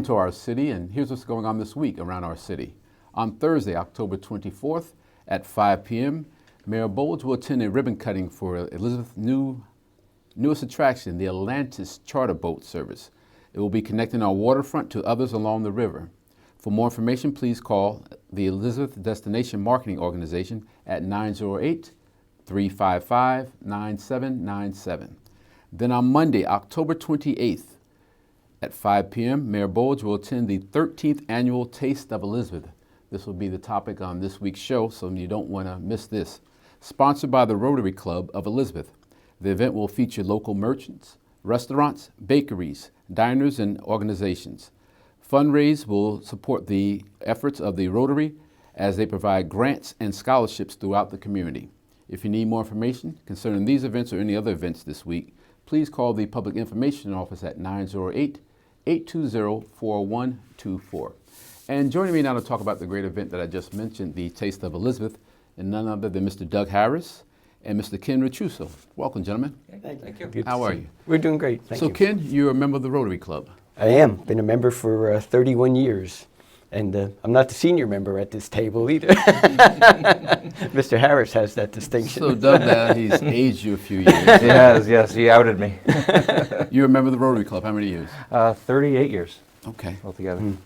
Welcome to our city, and here's what's going on this week around our city. On Thursday, October 24th at 5 p.m., Mayor Bowles will attend a ribbon cutting for Elizabeth's newest attraction, the Atlantis Charter Boat Service. It will be connecting our waterfront to others along the river. For more information, please call the Elizabeth Destination Marketing Organization at 908-355-9797. Then on Monday, October 28th at 5 p.m., Mayor Bowles will attend the 13th Annual Taste of Elizabeth. This will be the topic on this week's show, so you don't want to miss this. Sponsored by the Rotary Club of Elizabeth, the event will feature local merchants, restaurants, bakeries, diners, and organizations. Fundraise will support the efforts of the Rotary as they provide grants and scholarships throughout the community. If you need more information concerning these events or any other events this week, please call the Public Information Office at 908-820-4124. And joining me now to talk about the great event that I just mentioned, the Taste of Elizabeth, and none other than Mr. Doug Harris and Mr. Ken Richuso. Welcome, gentlemen. Thank you. How are you? We're doing great. Thank you. So, Ken, you're a member of the Rotary Club. I am. Been a member for 31 years. And I'm not the senior member at this table either. Mr. Harris has that distinction. So, Doug, he's aged you a few years. He has, yes. He outed me. You're a member of the Rotary Club. How many years? 38 years Okay. altogether. He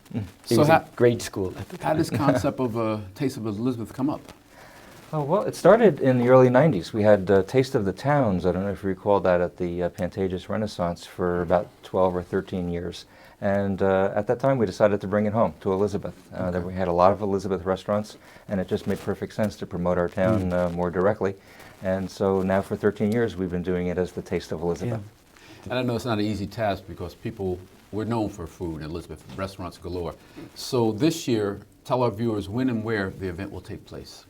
So was how- in grade school at the How time. does concept of Taste of Elizabeth come up? Oh, well, it started in the early 90s. We had Taste of the Towns, I don't know if you recall that, at the Pantages Renaissance for about 12 or 13 years. And at that time, we decided to bring it home to Elizabeth. That we had a lot of Elizabeth restaurants, and it just made perfect sense to promote our town more directly. And so now for 13 years, we've been doing it as the Taste of Elizabeth. And I know it's not an easy task because we're known for food in Elizabeth, restaurants galore. So this year, tell our viewers when and where the event will take place.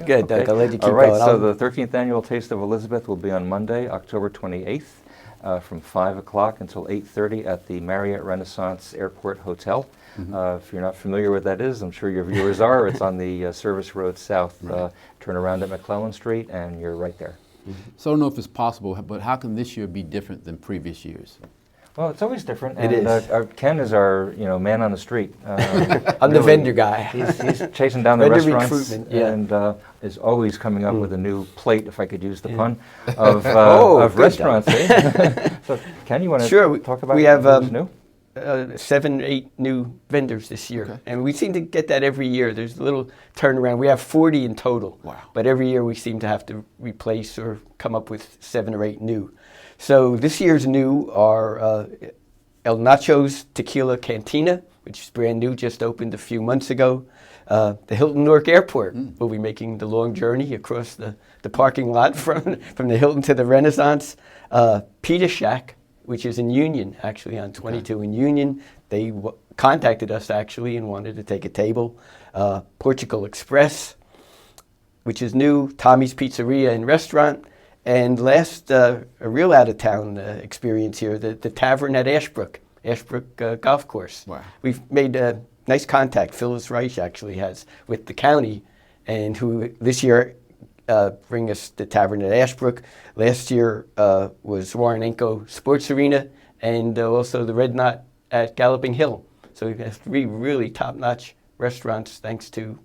Good, Doug. I'll let you keep All right, going. so the 13th Annual Taste of Elizabeth will be on Monday, October 28th, from 5 o'clock until 8:30 at the Marriott Renaissance Airport Hotel. If you're not familiar with what that is, I'm sure your viewers are. It's on the Service Road South. Turn around at McClellan Street, and you're right there. So I don't know if it's possible, but how can this year be different than previous years? Well, it's always different. It and, is. Ken is our, man on the street. I'm the vendor guy. He's chasing down the Vendor restaurants recruitment, yeah. and is always coming up with a new plate, if I could use the pun, Oh, of good, restaurants. Eh? So, Ken, you want to Sure, talk about we have, who's new? 7 or 8 new vendors this year. Okay. And we seem to get that every year. There's a little turnaround. We have 40 in total. Wow. But every year we seem to have to replace or come up with 7 or 8 new. So this year's new are El Nacho's Tequila Cantina, which is brand new, just opened a few months ago. The Hilton Newark Airport will be making the long journey across the parking lot from the Hilton to the Renaissance. Pita Shack, which is in Union, actually on 22 in Union. They contacted us actually and wanted to take a table. Portugal Express, which is new. Tommy's Pizzeria and Restaurant. And last, a real out-of-town experience here, the Tavern at Ashbrook Golf Course. Wow. We've made a nice contact, Phyllis Reich actually has, with the county, and who this year bring us the Tavern at Ashbrook. Last year was Warrenenko Sports Arena, and also the Red Knot at Galloping Hill. So we've got 3 really top-notch restaurants thanks to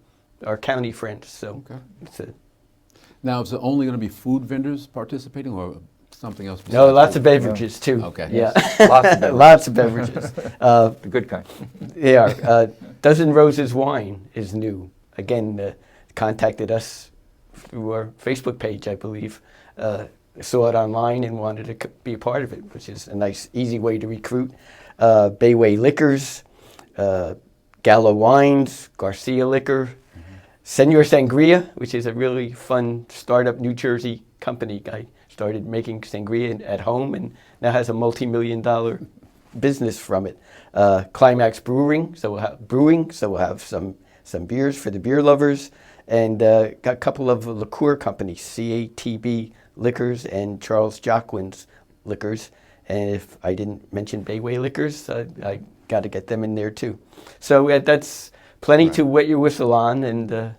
our county friends. So it's a Now, is it only going to be food vendors participating or something else? No, besides lots food? of beverages too. Okay. Yeah, Lots of beverages. lots of beverages. The good kind. They are. Dozen Roses Wine is new. Again, contacted us through our Facebook page, I believe. Saw it online and wanted to be a part of it, which is a nice, easy way to recruit. Bayway Liquors, Gallo Wines, Garcia Liquor, Senor Sangria, which is a really fun startup New Jersey company. Guy started making sangria at home and now has a multi-million-dollar business from it. Climax Brewing, so we'll have some beers for the beer lovers, and got a couple of liqueur companies, CATB Liquors and Charles Jacquin's Liquors. And if I didn't mention Bayway Liquors, I got to get them in there too. So that's plenty to wet your whistle on, and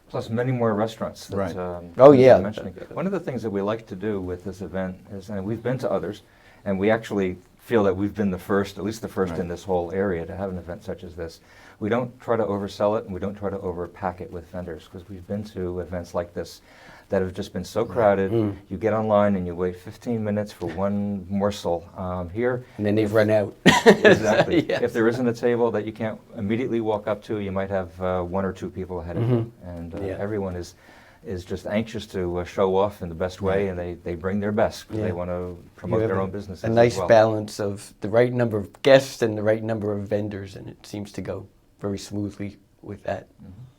Plus many more restaurants. That, Right. Oh, yeah. mentioning. One of the things that we like to do with this event is, and we've been to others, and we actually feel that we've been the first, at least the first Right. in this whole area to have an event such as this. We don't try to oversell it, and we don't try to overpack it with vendors, because we've been to events like this that have just been so crowded. You get online and you wait 15 minutes for one morsel. Here, And then they've run out. exactly. Yes. If there isn't a table that you can't immediately walk up to, you might have one or two people ahead of you, and Yeah. everyone is just anxious to show off in the best way, and they bring their best because Yeah. they want to You promote have their own businesses a nice as well. balance of the right number of guests and the right number of vendors, and it seems to go very smoothly with that.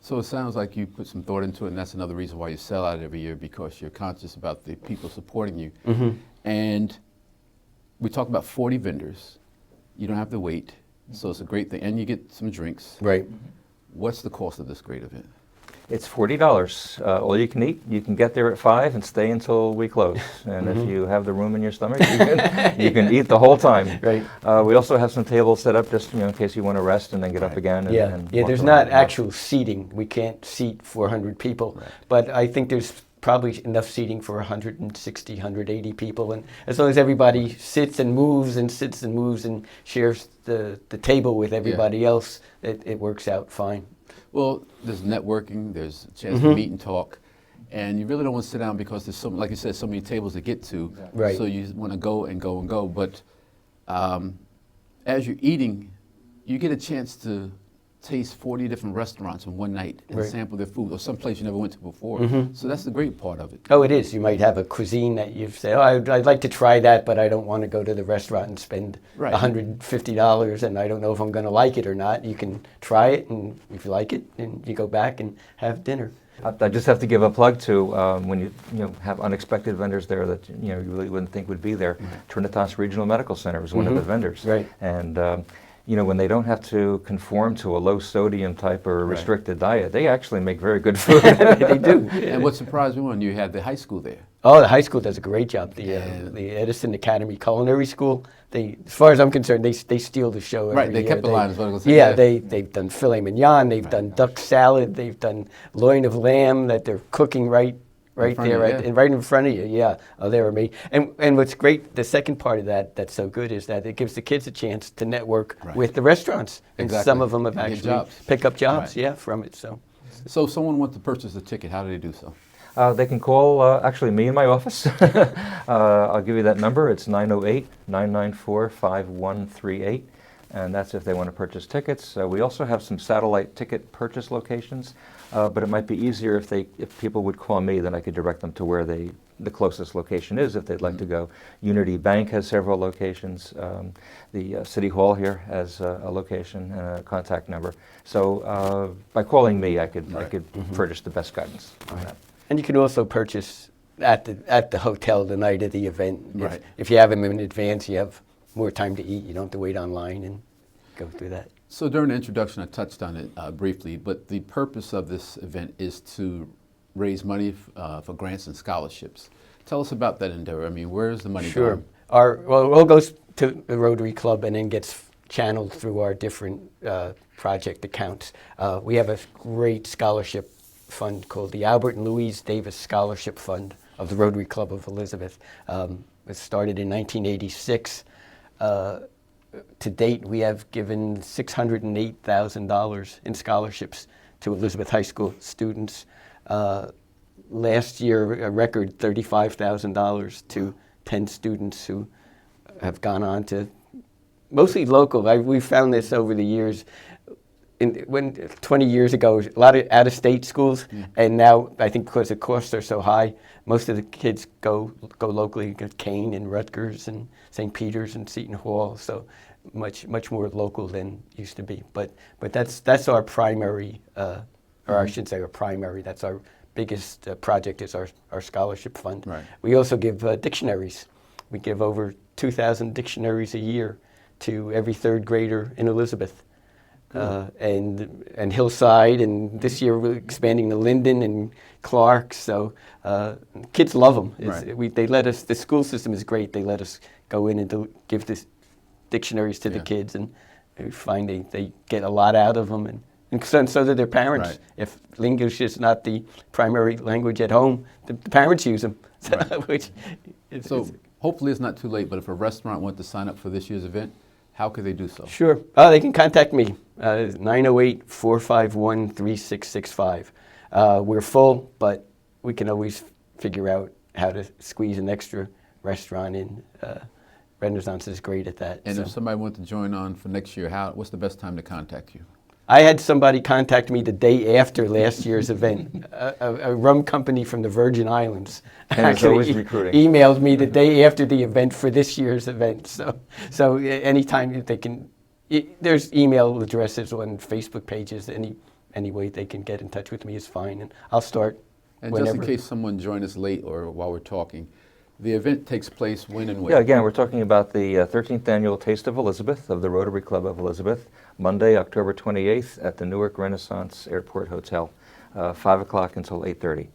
So it sounds like you put some thought into it, and that's another reason why you sell out every year, because you're conscious about the people supporting you. And we talked about 40 vendors. You don't have to wait, so it's a great thing. And you get some drinks. Right. What's the cost of this great event? It's $40, all you can eat. You can get there at 5 and stay until we close. And if you have the room in your stomach, you can eat the whole time. Right. We also have some tables set up just in case you want to rest and then get up again. And, Yeah, and yeah. walk There's around. not actual seating. We can't seat 400 people, but I think there's probably enough seating for 160, 180 people, and as long as everybody sits and moves and shares the table with everybody else, it works out fine. Well, there's networking, there's a chance to meet and talk, and you really don't want to sit down because there's like you said, so many tables to get to. Right. So you want to go and go and go. But as you're eating, you get a chance to taste 40 different restaurants in one night and Right. sample their food, or some place you never went to before. So that's the great part of it. Oh, it is. You might have a cuisine that you say, oh, I'd like to try that, but I don't want to go to the restaurant and spend Right. $150, and I don't know if I'm going to like it or not. You can try it, and if you like it, then you go back and have dinner. I just have to give a plug to when you have unexpected vendors there that you really wouldn't think would be there. Trinitas Regional Medical Center is one of the vendors, Right. And when they don't have to conform to a low sodium type or restricted diet, they actually make very good food. They do. And what surprised me when you had the high school there. Oh, the high school does a great job. The Edison Academy Culinary School. They, as far as I'm concerned, they steal the show every Right, they year. kept the line, is what I was gonna say. Yeah, Yeah. they've done filet mignon. They've done duck salad. They've done loin of lamb that they're cooking right front there, of you, yeah. right in front of you. Yeah, oh, they're amazing. And what's great, the second part of that's so good is that it gives the kids a chance to network Right. with the restaurants, and Exactly. some of them have Get actually jobs. pick up jobs. Right. Yeah, from it. So. So if someone wants to purchase a ticket, how do they do so? They can call actually me in my office. I'll give you that number. It's 908-994-5138. And that's if they want to purchase tickets. We also have some satellite ticket purchase locations, but it might be easier if people would call me, then I could direct them to where the closest location is if they'd like to go. Unity Bank has several locations. The City Hall here has a location and a contact number. So by calling me, I could furnish the best guidance on that. And you can also purchase at the hotel the night of the event. Right. If you have them in advance, you have more time to eat. You don't have to wait online and go through that. So during the introduction, I touched on it briefly, but the purpose of this event is to raise money for grants and scholarships. Tell us about that endeavor. I mean, where is the money Sure. going? Well, it all goes to the Rotary Club and then gets channeled through our different project accounts. We have a great scholarship fund called the Albert and Louise Davis Scholarship Fund of the Rotary Club of Elizabeth. It started in 1986. To date, we have given $608,000 in scholarships to Elizabeth High School students. Last year, a record $35,000 to 10 students who have gone on to, mostly local. We found this over the years. When 20 years ago, a lot of out-of-state schools, and now I think because the costs are so high, most of the kids go locally. Get Kane and Rutgers and St. Peter's and Seton Hall, so much more local than used to be. But that's our primary, or I should say our primary. That's our biggest project is our scholarship fund. Right. We also give dictionaries. We give over 2,000 dictionaries a year to every third grader in Elizabeth. And Hillside, and this year we're expanding to Linden and Clark. So kids love them. Right. They let us. The school system is great. They let us go in and give this dictionaries to the kids, and we find they get a lot out of them, and so do their parents. Right. If English is not the primary language at home, the parents use them. Right. Which So hopefully it's not too late, but if a restaurant wants to sign up for this year's event, how could they do so? Sure. They can contact me, 908-451-3665. We're full, but we can always figure out how to squeeze an extra restaurant in. Renaissance is great at that. And so. if somebody wants to join on for next year, what's the best time to contact you? I had somebody contact me the day after last year's event. A rum company from the Virgin Islands And it's always recruiting. emailed me the day after the event for this year's event. So anytime they can, there's email addresses on Facebook pages. Any way they can get in touch with me is fine, and I'll start And whenever. just in case someone joined us late or while we're talking, the event takes place when and where? Yeah, again, we're talking about the 13th Annual Taste of Elizabeth of the Rotary Club of Elizabeth, Monday, October 28th at the Newark Renaissance Airport Hotel, 5 o'clock until 8:30.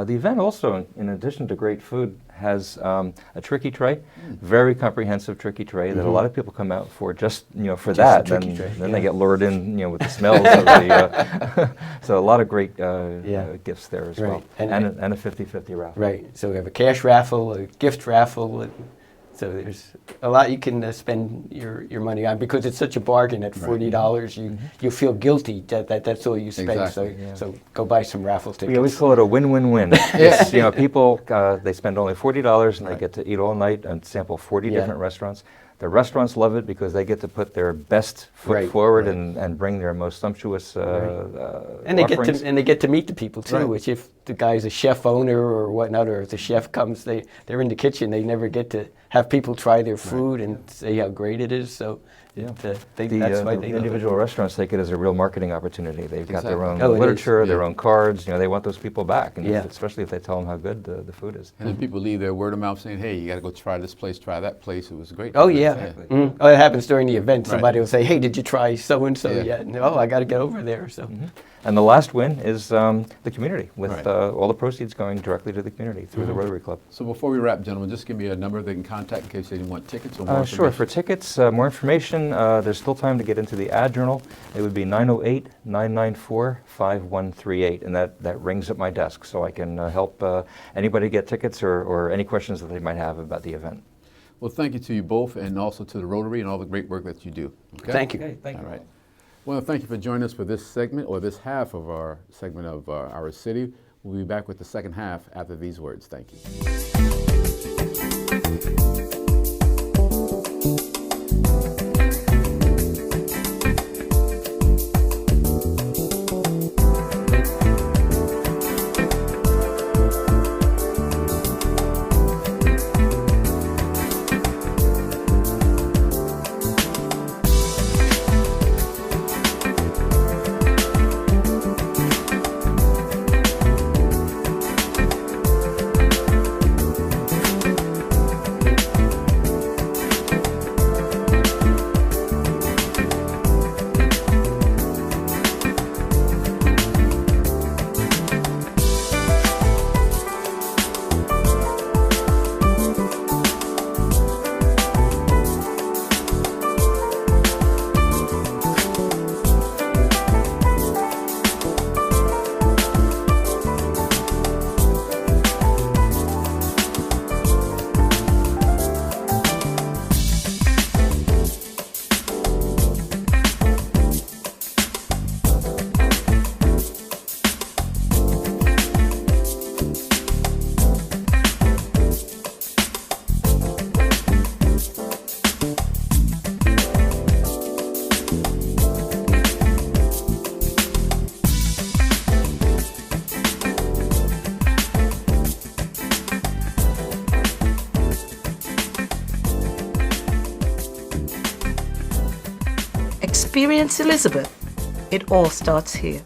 The event also, in addition to great food, has a tricky tray, very comprehensive tricky tray that a lot of people come out for just for that. a tricky tray, Then yeah. they get lured in with the smells of the. So a lot of great gifts there as well, Right. and a 50-50 raffle. Right. So we have a cash raffle, a gift raffle. So there's a lot you can spend your money on because it's such a bargain at $40. You feel guilty that's all you spend. Exactly, So go buy some raffle tickets. We always call it a win-win-win. It's, people, they spend only $40 and they get to eat all night and sample 40 different restaurants. The restaurants love it because they get to put their best foot forward and bring their most sumptuous and they offerings. they get to meet the people too. Right. Which if the guy's a chef owner or whatnot, or if the chef comes, they're in the kitchen. They never get to have people try their food and say how great it is. So that's why they the love individual restaurants take it as a real marketing opportunity. They've got their own Oh, it is. literature, their Yeah. own cards. They want those people back, and Yeah. especially if they tell them how good the food is. And then people leave their word of mouth saying, hey, you got to go try this place, try that place. It was great. Oh yeah. Oh, it happens during the event. Right. Somebody will say, "Hey, did you try so and so Yeah. yet?" And, oh, I got to get over there. So And the last win is the community, with Right. all the proceeds going directly to the community through the Rotary Club. So before we wrap, gentlemen, just give me a number they can contact in case they want tickets or more Sure. information. For tickets, more information, there's still time to get into the ad journal. It would be 908-994-5138, and that rings at my desk, so I can help anybody get tickets or any questions that they might have about the event. Well, thank you to you both and also to the Rotary and all the great work that you do. Okay? thank you. Thank All right. Well, thank you for joining us for this segment, or this half of our segment of Our City. We'll be back with the second half after these words. Thank you. Experience Elizabeth. It all starts here.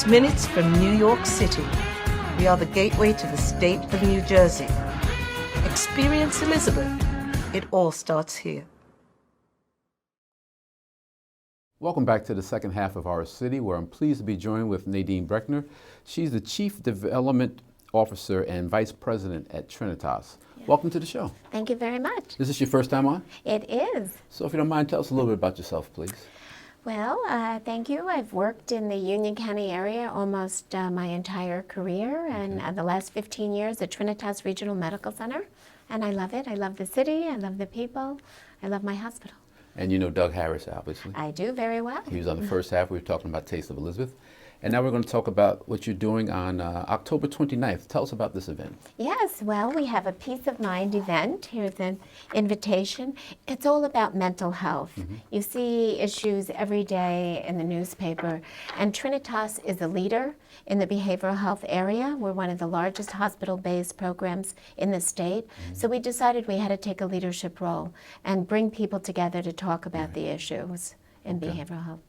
just minutes from New York City. We are the gateway to the state of New Jersey. Experience Elizabeth. It all starts here. Welcome back to the second half of Our City, where I'm pleased to be joined with Nadine Brechner. She's the Chief Development Officer and Vice President at Trinitas. Yeah. Welcome to the show. Thank you very much. Is this your first time on? It is. So if you don't mind, tell us a little bit about yourself, please. Well, thank you. I've worked in the Union County area almost my entire career, and the last 15 years at Trinitas Regional Medical Center, and I love it. I love the city, I love the people, I love my hospital. And you know Doug Harris, obviously. I do very well. He was on the first half. We were talking about Taste of Elizabeth. And now we're going to talk about what you're doing on October 29th. Tell us about this event. Yes, well, we have a Peace of Mind event. Here's an invitation. It's all about mental health. You see issues every day in the newspaper, and Trinitas is a leader in the behavioral health area. We're one of the largest hospital-based programs in the state. So we decided we had to take a leadership role and bring people together to talk about the issues in behavioral health.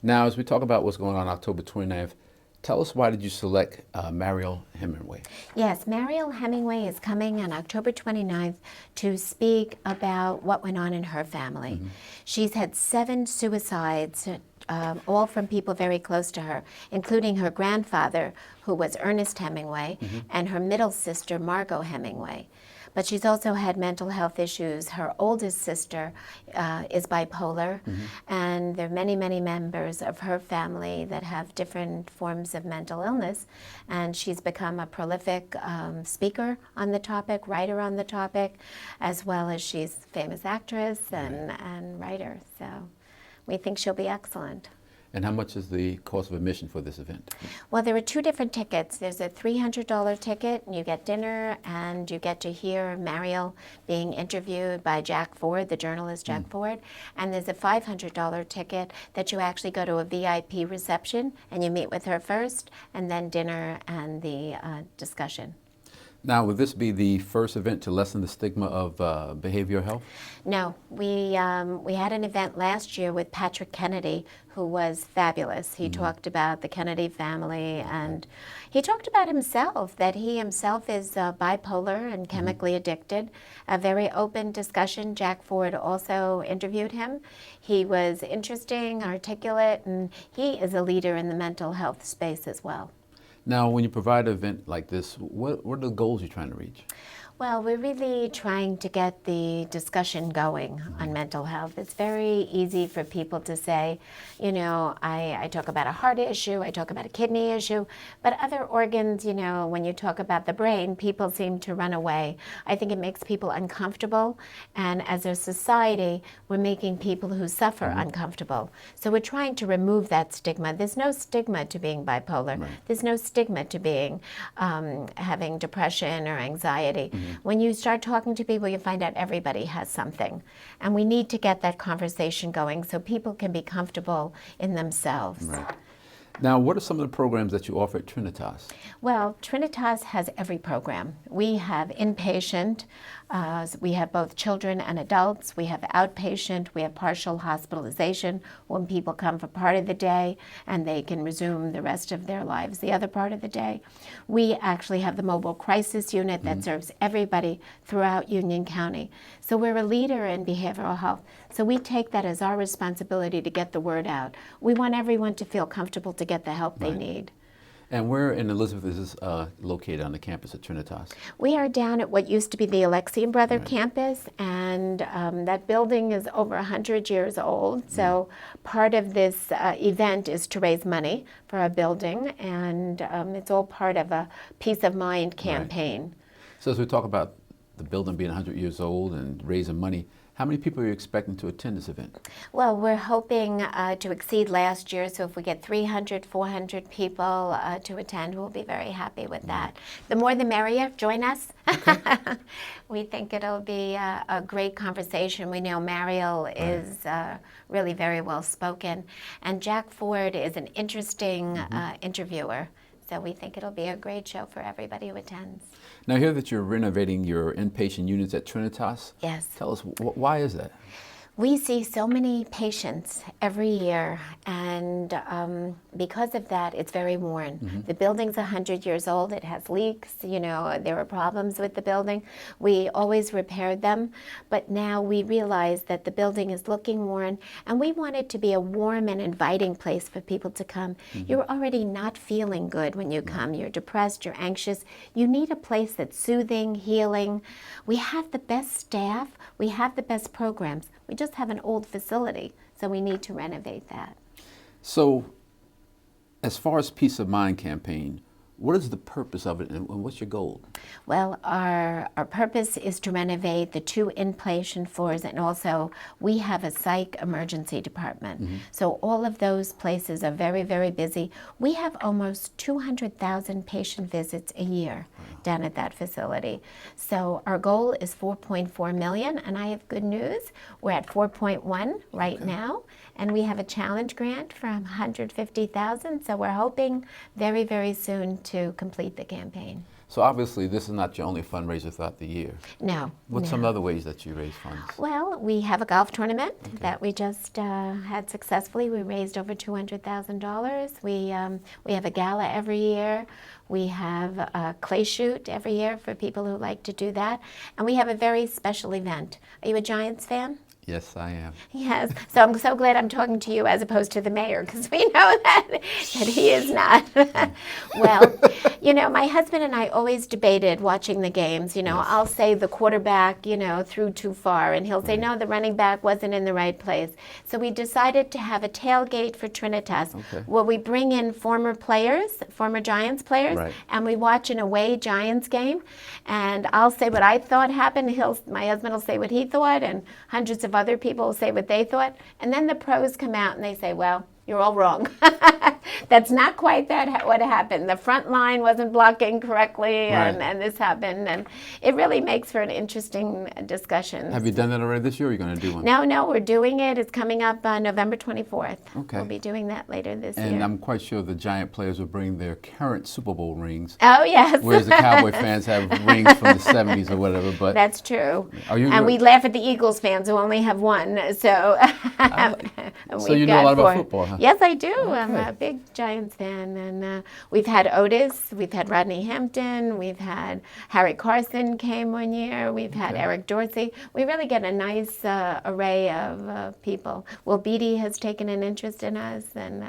Now, as we talk about what's going on October 29th, tell us, why did you select Mariel Hemingway? Yes, Mariel Hemingway is coming on October 29th to speak about what went on in her family. She's had 7 suicides, all from people very close to her, including her grandfather, who was Ernest Hemingway, and her middle sister, Margot Hemingway. But she's also had mental health issues. Her oldest sister is bipolar, and there are many, many members of her family that have different forms of mental illness. And she's become a prolific speaker on the topic, writer on the topic, as well as she's a famous actress and writer. So we think she'll be excellent. And how much is the cost of admission for this event? Well, there are 2 different tickets. There's a $300 ticket, and you get dinner, and you get to hear Mariel being interviewed by Jack Ford, the journalist Jack Ford. And there's a $500 ticket that you actually go to a VIP reception, and you meet with her first, and then dinner and the discussion. Now, would this be the first event to lessen the stigma of behavioral health? No, we had an event last year with Patrick Kennedy, who was fabulous. He talked about the Kennedy family, and he talked about himself, that he himself is bipolar and chemically addicted. A very open discussion. Jack Ford also interviewed him. He was interesting, articulate, and he is a leader in the mental health space as well. Now, when you provide an event like this, what are the goals you're trying to reach? Well, we're really trying to get the discussion going on mental health. It's very easy for people to say, you know, I talk about a heart issue, I talk about a kidney issue, but other organs, you know, when you talk about the brain, people seem to run away. I think it makes people uncomfortable, and as a society, we're making people who suffer uncomfortable. So we're trying to remove that stigma. There's no stigma to being bipolar. There's no stigma to being having depression or anxiety. When you start talking to people, you find out everybody has something. And we need to get that conversation going so people can be comfortable in themselves. Right. Now, what are some of the programs that you offer at Trinitas? Well, Trinitas has every program. We have inpatient, we have both children and adults, we have outpatient, we have partial hospitalization when people come for part of the day and they can resume the rest of their lives the other part of the day. We actually have the mobile crisis unit that serves everybody throughout Union County. So we're a leader in behavioral health. So we take that as our responsibility to get the word out. We want everyone to feel comfortable to get the help they need. And where in Elizabeth is this located on the campus at Trinitas? We are down at what used to be the Alexian Brother campus, and that building is over 100 years old. So part of this event is to raise money for our building, and it's all part of a Peace of Mind campaign. So as we talk about the building being 100 years old and raising money, how many people are you expecting to attend this event? Well, we're hoping to exceed last year, so if we get 300, 400 people to attend, we'll be very happy with that. The more the merrier. Join us. Okay. We think it'll be a great conversation. We know Mariel is really very well spoken, and Jack Ford is an interesting interviewer. So we think it'll be a great show for everybody who attends. Now, I hear that you're renovating your inpatient units at Trinitas. Yes. Tell us, why is that? We see so many patients every year, and because of that, it's very worn. The building's 100 years old. It has leaks. You know, there were problems with the building. We always repaired them, but now we realize that the building is looking worn, and we want it to be a warm and inviting place for people to come. You're already not feeling good when you come. You're depressed, you're anxious. You need a place that's soothing, healing. We have the best staff. We have the best programs. We just have an old facility, so we need to renovate that. So, as far as Peace of Mind campaign, what is the purpose of it and what's your goal? Well, our purpose is to renovate the 2 inpatient floors, and also we have a psych emergency department. So all of those places are very, very busy. We have almost 200,000 patient visits a year down at that facility. So our goal is 4.4 million, and I have good news. We're at 4.1 right now, and we have a challenge grant for 150,000. So we're hoping very, very soon to complete the campaign. So obviously this is not your only fundraiser throughout the year. No. What's no. some other ways that you raise funds? Well, we have a golf tournament that we just had successfully. We raised over $200,000. We have a gala every year. We have a clay shoot every year for people who like to do that. And we have a very special event. Are you a Giants fan? Yes, I am. Yes. So I'm so glad I'm talking to you as opposed to the mayor, because we know that he is not. Well, you know, my husband and I always debated watching the games. You know, Yes. I'll say the quarterback, you know, threw too far, and he'll say, no, the running back wasn't in the right place. So we decided to have a tailgate for Trinitas, where we bring in former players, former Giants players, Right. and we watch an away Giants game. And I'll say what I thought happened. My husband will say what he thought, and hundreds of other people will say what they thought, and then the pros come out and they say, well, you're all wrong. That's not quite what happened. The front line wasn't blocking correctly, and this happened, and it really makes for an interesting discussion. Have you done that already this year, or are you going to do one? No, we're doing it. It's coming up November 24th. Okay. We'll be doing that later this year. And I'm quite sure the Giant players will bring their current Super Bowl rings, Oh, yes. whereas the Cowboy fans have rings from the 70s or whatever. But That's true. Are We laugh at the Eagles fans who only have one. So, So you know a lot about football, huh? Yes, I do. Okay. I'm a big Giants fan. And we've had Otis, we've had Rodney Hampton, we've had Harry Carson came one year, we've had Eric Dorsey. We really get a nice array of people. Will Beatty has taken an interest in us, and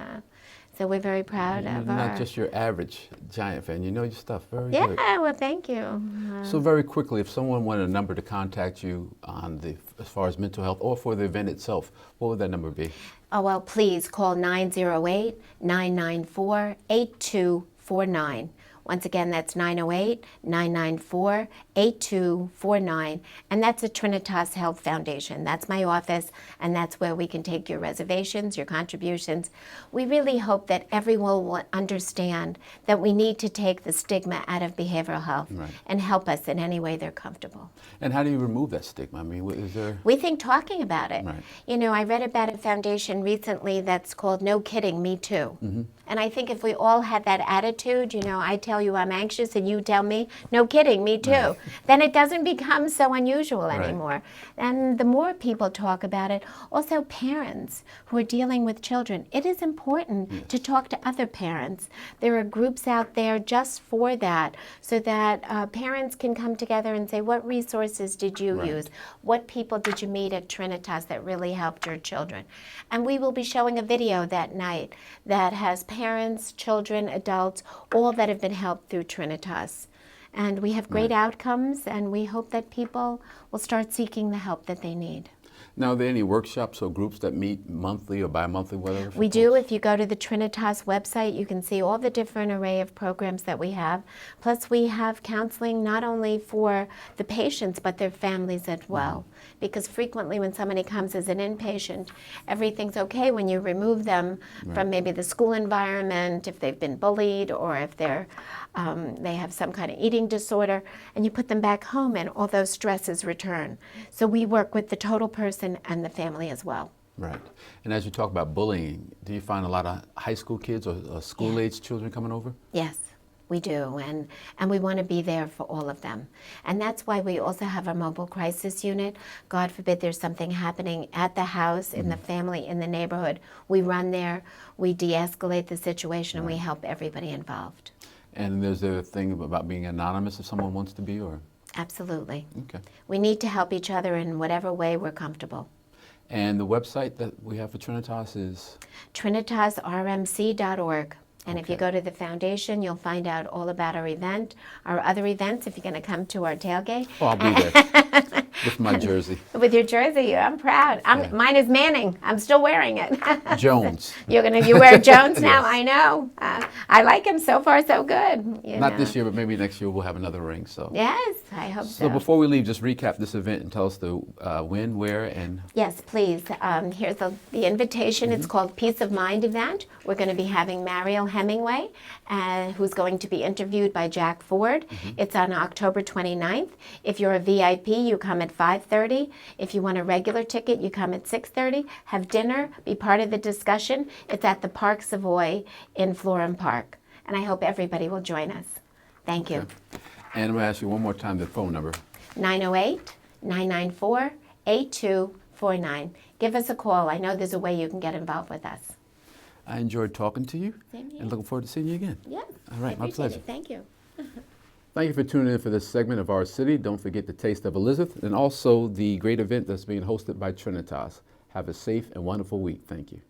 so we're very proud you're of not just your average Giant fan. You know your stuff very good. Yeah, well, thank you. So very quickly, if someone wanted a number to contact you on as far as mental health or for the event itself, what would that number be? Oh, well, please call 908-994-8249. Once again, that's 908-994-8249. And that's the Trinitas Health Foundation. That's my office, and that's where we can take your reservations, your contributions. We really hope that everyone will understand that we need to take the stigma out of behavioral health and help us in any way they're comfortable. And how do you remove that stigma? I mean, is there... We think talking about it. Right. You know, I read about a foundation recently that's called No Kidding, Me Too. And I think if we all had that attitude, you know, I tell you I'm anxious and you tell me, no kidding, me too, then it doesn't become so unusual anymore. And the more people talk about it, also parents who are dealing with children, it is important to talk to other parents. There are groups out there just for that, so that parents can come together and say, what resources did you use? What people did you meet at Trinitas that really helped your children? And we will be showing a video that night that has parents, children, adults, all that have been helped through Trinitas. And we have great outcomes, and we hope that people will start seeking the help that they need. Now, are there any workshops or groups that meet monthly or bi-monthly, whatever? We do. If you go to the Trinitas website, you can see all the different array of programs that we have. Plus, we have counseling not only for the patients, but their families as well. Because frequently when somebody comes as an inpatient, everything's okay when you remove them from maybe the school environment, if they've been bullied, or if they have some kind of eating disorder, and you put them back home and all those stresses return. So we work with the total person and the family as well. Right. And as you talk about bullying, do you find a lot of high school kids or school-age children coming over? Yes. We do, and we want to be there for all of them. And that's why we also have a mobile crisis unit. God forbid there's something happening at the house, in the family, in the neighborhood. We run there, we de-escalate the situation, and we help everybody involved. And there's a thing about being anonymous if someone wants to be, or? Absolutely. Okay. We need to help each other in whatever way we're comfortable. And the website that we have for Trinitas is? TrinitasRMC.org. And if you Okay. go to the foundation, you'll find out all about our event, our other events, if you're going to come to our tailgate. Oh, I'll be there with my jersey. With your jersey, I'm proud. Yeah. Mine is Manning. I'm still wearing it. Jones. You wear Jones now? Yes. I know. I like him. So far, so good. Not this year, but maybe next year we'll have another ring. So. Yes, I hope so. So before we leave, just recap this event and tell us the when, where, and. Yes, please. Here's the invitation. It's called Peace of Mind event. We're going to be having Mariel Hemingway, who's going to be interviewed by Jack Ford. It's on October 29th. If you're a VIP, you come at 5:30. If you want a regular ticket, you come at 6:30. Have dinner, be part of the discussion. It's at the Park Savoy in Florham Park. And I hope everybody will join us. Thank you. And I'm going to ask you one more time the phone number. 908-994-8249. Give us a call. I know there's a way you can get involved with us. I enjoyed talking to you. Same here. And looking forward to seeing you again. Yes. All right, I my appreciate pleasure. it. Thank you. Thank you for tuning in for this segment of Our City. Don't forget the Taste of Elizabeth and also the great event that's being hosted by Trinitas. Have a safe and wonderful week. Thank you.